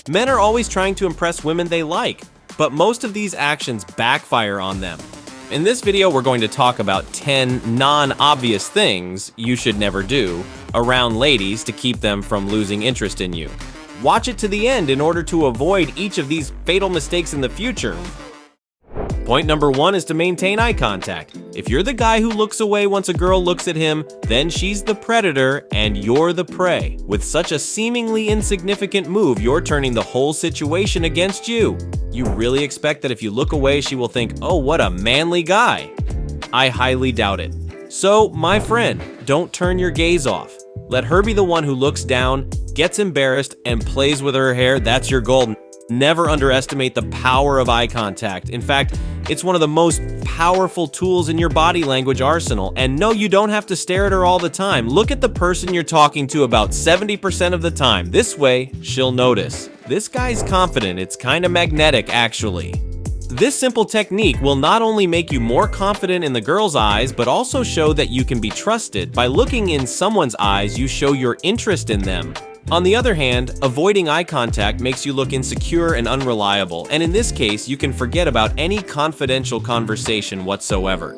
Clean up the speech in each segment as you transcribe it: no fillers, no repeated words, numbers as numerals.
Men are always trying to impress women they like, but most of these actions backfire on them. In this video, we're going to talk about 10 non-obvious things you should never do around ladies to keep them from losing interest in you. Watch it to the end in order to avoid each of these fatal mistakes in the future. Point number 1 is to maintain eye contact. If you're the guy who looks away once a girl looks at him, then she's the predator and you're the prey. With such a seemingly insignificant move, you're turning the whole situation against you. You really expect that if you look away, she will think, "Oh, what a manly guy." I highly doubt it. So, my friend, don't turn your gaze off. Let her be the one who looks down, gets embarrassed, and plays with her hair. That's your goal. Never underestimate the power of eye contact. In fact, it's one of the most powerful tools in your body language arsenal. And no, you don't have to stare at her all the time. Look at the person you're talking to about 70% of the time. This way, she'll notice. This guy's confident. It's kind of magnetic, actually. This simple technique will not only make you more confident in the girl's eyes, but also show that you can be trusted. By looking in someone's eyes, you show your interest in them. On the other hand, avoiding eye contact makes you look insecure and unreliable, and in this case, you can forget about any confidential conversation whatsoever.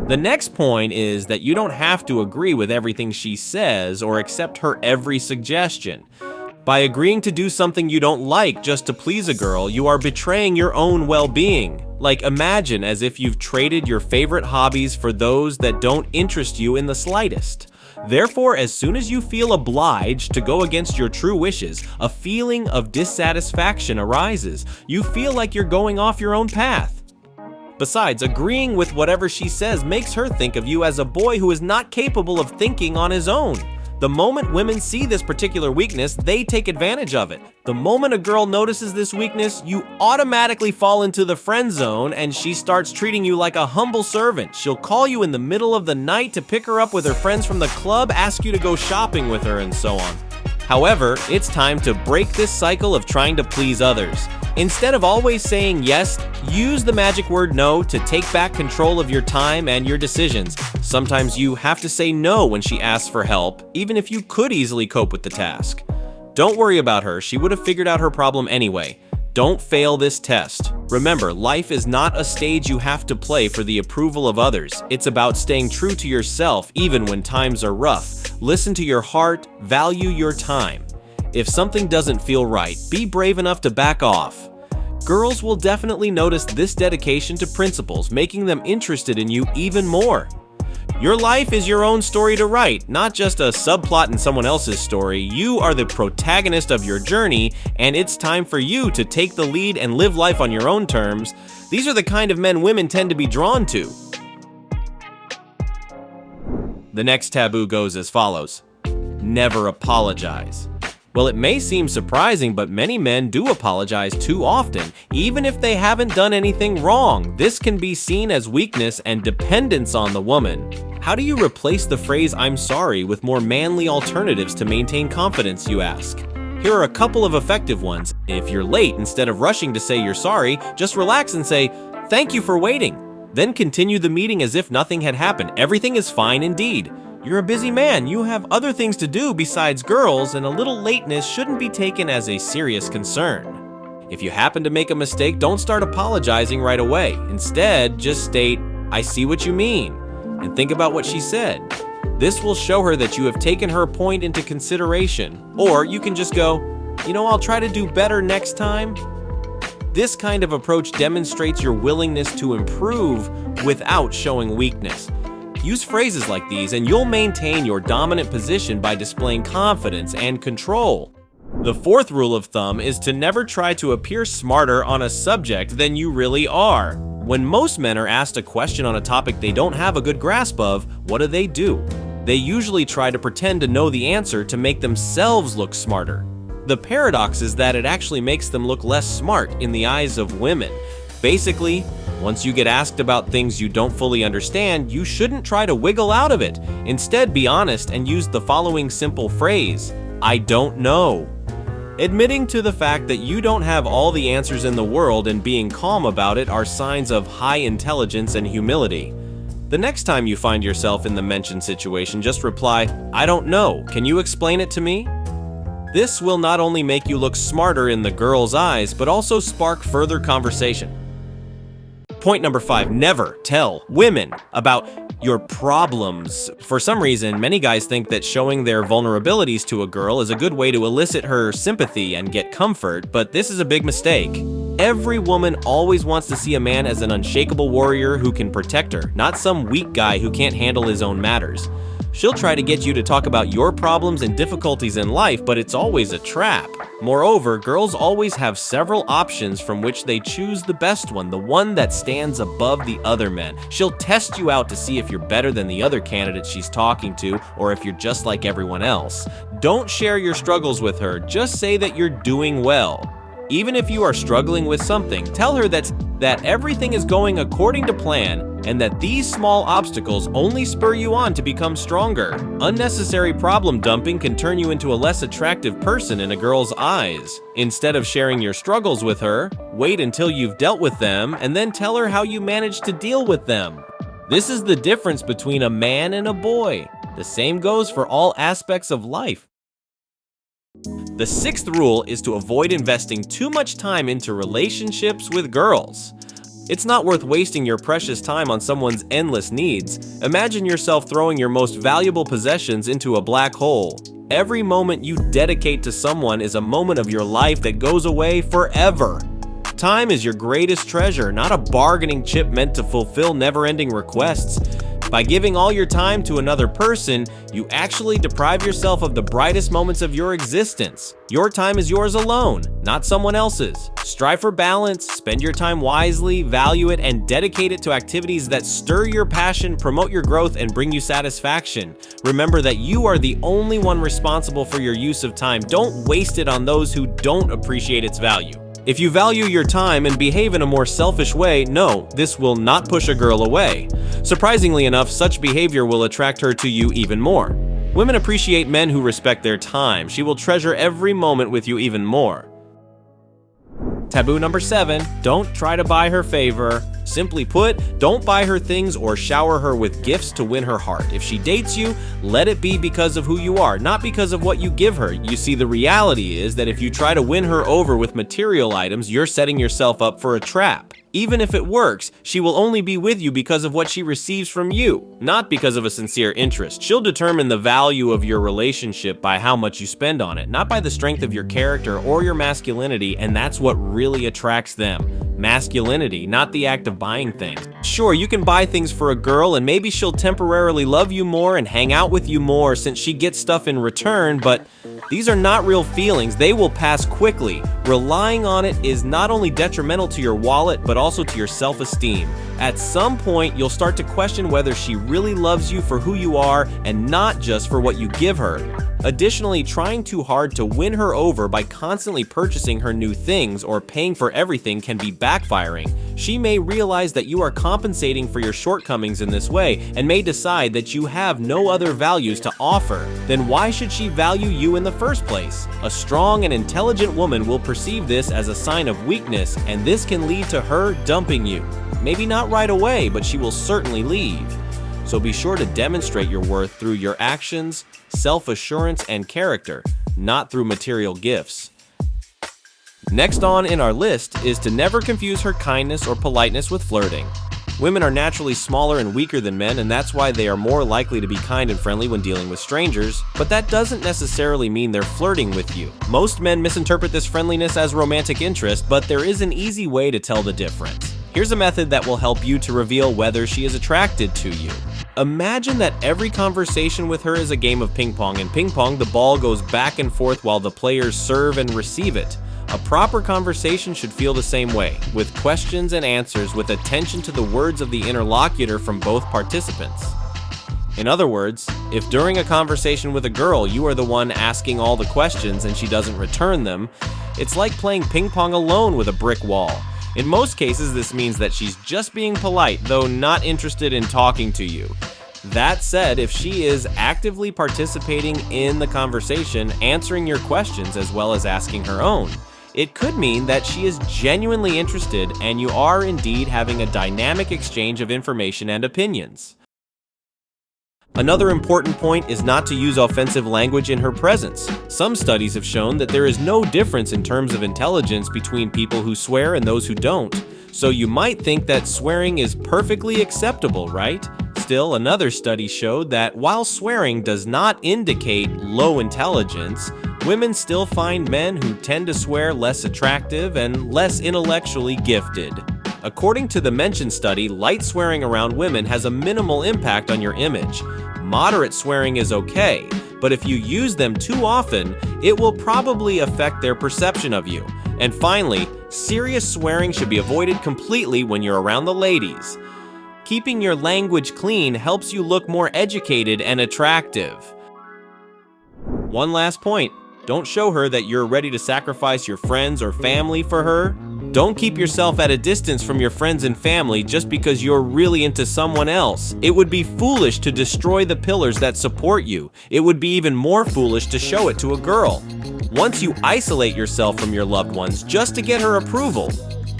The next point is that you don't have to agree with everything she says or accept her every suggestion. By agreeing to do something you don't like just to please a girl, you are betraying your own well-being. Like, imagine as if you've traded your favorite hobbies for those that don't interest you in the slightest. Therefore, as soon as you feel obliged to go against your true wishes, a feeling of dissatisfaction arises. You feel like you're going off your own path. Besides, agreeing with whatever she says makes her think of you as a boy who is not capable of thinking on his own. The moment women see this particular weakness, they take advantage of it. The moment a girl notices this weakness, you automatically fall into the friend zone and she starts treating you like a humble servant. She'll call you in the middle of the night to pick her up with her friends from the club, ask you to go shopping with her, and so on. However, it's time to break this cycle of trying to please others. Instead of always saying yes, use the magic word no to take back control of your time and your decisions. Sometimes you have to say no when she asks for help, even if you could easily cope with the task. Don't worry about her, she would have figured out her problem anyway. Don't fail this test. Remember, life is not a stage you have to play for the approval of others. It's about staying true to yourself even when times are rough. Listen to your heart, value your time. If something doesn't feel right, be brave enough to back off. Girls will definitely notice this dedication to principles, making them interested in you even more. Your life is your own story to write, not just a subplot in someone else's story. You are the protagonist of your journey, and it's time for you to take the lead and live life on your own terms. These are the kind of men women tend to be drawn to. The next taboo goes as follows: never apologize. Well, it may seem surprising, but many men do apologize too often, even if they haven't done anything wrong. This can be seen as weakness and dependence on the woman. How do you replace the phrase "I'm sorry" with more manly alternatives to maintain confidence, you ask? Here are a couple of effective ones. If you're late, instead of rushing to say you're sorry, just relax and say, "Thank you for waiting." Then continue the meeting as if nothing had happened. Everything is fine indeed. You're a busy man, you have other things to do besides girls, and a little lateness shouldn't be taken as a serious concern. If you happen to make a mistake, don't start apologizing right away. Instead, just state, "I see what you mean," and think about what she said. This will show her that you have taken her point into consideration. Or you can just go, "I'll try to do better next time." This kind of approach demonstrates your willingness to improve without showing weakness. Use phrases like these and you'll maintain your dominant position by displaying confidence and control. The fourth rule of thumb is to never try to appear smarter on a subject than you really are. When most men are asked a question on a topic they don't have a good grasp of, what do? They usually try to pretend to know the answer to make themselves look smarter. The paradox is that it actually makes them look less smart in the eyes of women. Basically, once you get asked about things you don't fully understand, you shouldn't try to wiggle out of it. Instead, be honest and use the following simple phrase: "I don't know." Admitting to the fact that you don't have all the answers in the world and being calm about it are signs of high intelligence and humility. The next time you find yourself in the mentioned situation, just reply, "I don't know. Can you explain it to me?" This will not only make you look smarter in the girl's eyes, but also spark further conversation. Point number 5, never tell women about your problems. For some reason, many guys think that showing their vulnerabilities to a girl is a good way to elicit her sympathy and get comfort, but this is a big mistake. Every woman always wants to see a man as an unshakable warrior who can protect her, not some weak guy who can't handle his own matters. She'll try to get you to talk about your problems and difficulties in life, but it's always a trap. Moreover, girls always have several options from which they choose the best one, the one that stands above the other men. She'll test you out to see if you're better than the other candidates she's talking to, or if you're just like everyone else. Don't share your struggles with her, just say that you're doing well. Even if you are struggling with something, tell her that everything is going according to plan and that these small obstacles only spur you on to become stronger. Unnecessary problem dumping can turn you into a less attractive person in a girl's eyes. Instead of sharing your struggles with her, wait until you've dealt with them and then tell her how you managed to deal with them. This is the difference between a man and a boy. The same goes for all aspects of life. The 6th rule is to avoid investing too much time into relationships with girls. It's not worth wasting your precious time on someone's endless needs. Imagine yourself throwing your most valuable possessions into a black hole. Every moment you dedicate to someone is a moment of your life that goes away forever. Time is your greatest treasure, not a bargaining chip meant to fulfill never-ending requests. By giving all your time to another person, you actually deprive yourself of the brightest moments of your existence. Your time is yours alone, not someone else's. Strive for balance, spend your time wisely, value it, and dedicate it to activities that stir your passion, promote your growth, and bring you satisfaction. Remember that you are the only one responsible for your use of time. Don't waste it on those who don't appreciate its value. If you value your time and behave in a more selfish way, no, this will not push a girl away. Surprisingly enough, such behavior will attract her to you even more. Women appreciate men who respect their time. She will treasure every moment with you even more. Taboo number 7, don't try to buy her favor. Simply put, don't buy her things or shower her with gifts to win her heart. If she dates you, let it be because of who you are, not because of what you give her. You see, the reality is that if you try to win her over with material items, you're setting yourself up for a trap. Even if it works, she will only be with you because of what she receives from you, not because of a sincere interest. She'll determine the value of your relationship by how much you spend on it, not by the strength of your character or your masculinity, and that's what really attracts them. Masculinity, not the act of buying things. Sure, you can buy things for a girl and maybe she'll temporarily love you more and hang out with you more since she gets stuff in return, but these are not real feelings. They will pass quickly. Relying on it is not only detrimental to your wallet, but also to your self-esteem. At some point, you'll start to question whether she really loves you for who you are and not just for what you give her. Additionally, trying too hard to win her over by constantly purchasing her new things or paying for everything can be backfiring. She may realize that you are compensating for your shortcomings in this way and may decide that you have no other values to offer. Then why should she value you in the first place? A strong and intelligent woman will perceive this as a sign of weakness, and this can lead to her dumping you. Maybe not right away, but she will certainly leave. So be sure to demonstrate your worth through your actions, self-assurance, and character, not through material gifts. Next on in our list is to never confuse her kindness or politeness with flirting. Women are naturally smaller and weaker than men, and that's why they are more likely to be kind and friendly when dealing with strangers, but that doesn't necessarily mean they're flirting with you. Most men misinterpret this friendliness as romantic interest, but there is an easy way to tell the difference. Here's a method that will help you to reveal whether she is attracted to you. Imagine that every conversation with her is a game of ping pong. In ping pong, the ball goes back and forth while the players serve and receive it. A proper conversation should feel the same way, with questions and answers with attention to the words of the interlocutor from both participants. In other words, if during a conversation with a girl you are the one asking all the questions and she doesn't return them, it's like playing ping pong alone with a brick wall. In most cases, this means that she's just being polite, though not interested in talking to you. That said, if she is actively participating in the conversation, answering your questions as well as asking her own, it could mean that she is genuinely interested and you are indeed having a dynamic exchange of information and opinions. Another important point is not to use offensive language in her presence. Some studies have shown that there is no difference in terms of intelligence between people who swear and those who don't. So you might think that swearing is perfectly acceptable, right? Still, another study showed that while swearing does not indicate low intelligence, women still find men who tend to swear less attractive and less intellectually gifted. According to the mentioned study, light swearing around women has a minimal impact on your image. Moderate swearing is okay, but if you use them too often, it will probably affect their perception of you. And finally, serious swearing should be avoided completely when you're around the ladies. Keeping your language clean helps you look more educated and attractive. One last point. Don't show her that you're ready to sacrifice your friends or family for her. Don't keep yourself at a distance from your friends and family just because you're really into someone else. It would be foolish to destroy the pillars that support you. It would be even more foolish to show it to a girl. Once you isolate yourself from your loved ones just to get her approval,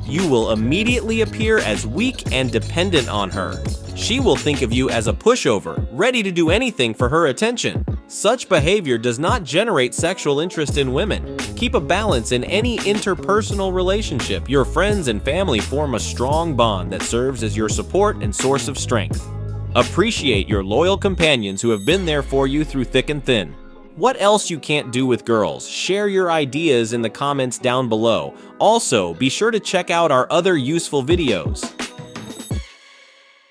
you will immediately appear as weak and dependent on her. She will think of you as a pushover, ready to do anything for her attention. Such behavior does not generate sexual interest in women. Keep a balance in any interpersonal relationship. Your friends and family form a strong bond that serves as your support and source of strength. Appreciate your loyal companions who have been there for you through thick and thin. What else you can't do with girls? Share your ideas in the comments down below. Also, be sure to check out our other useful videos.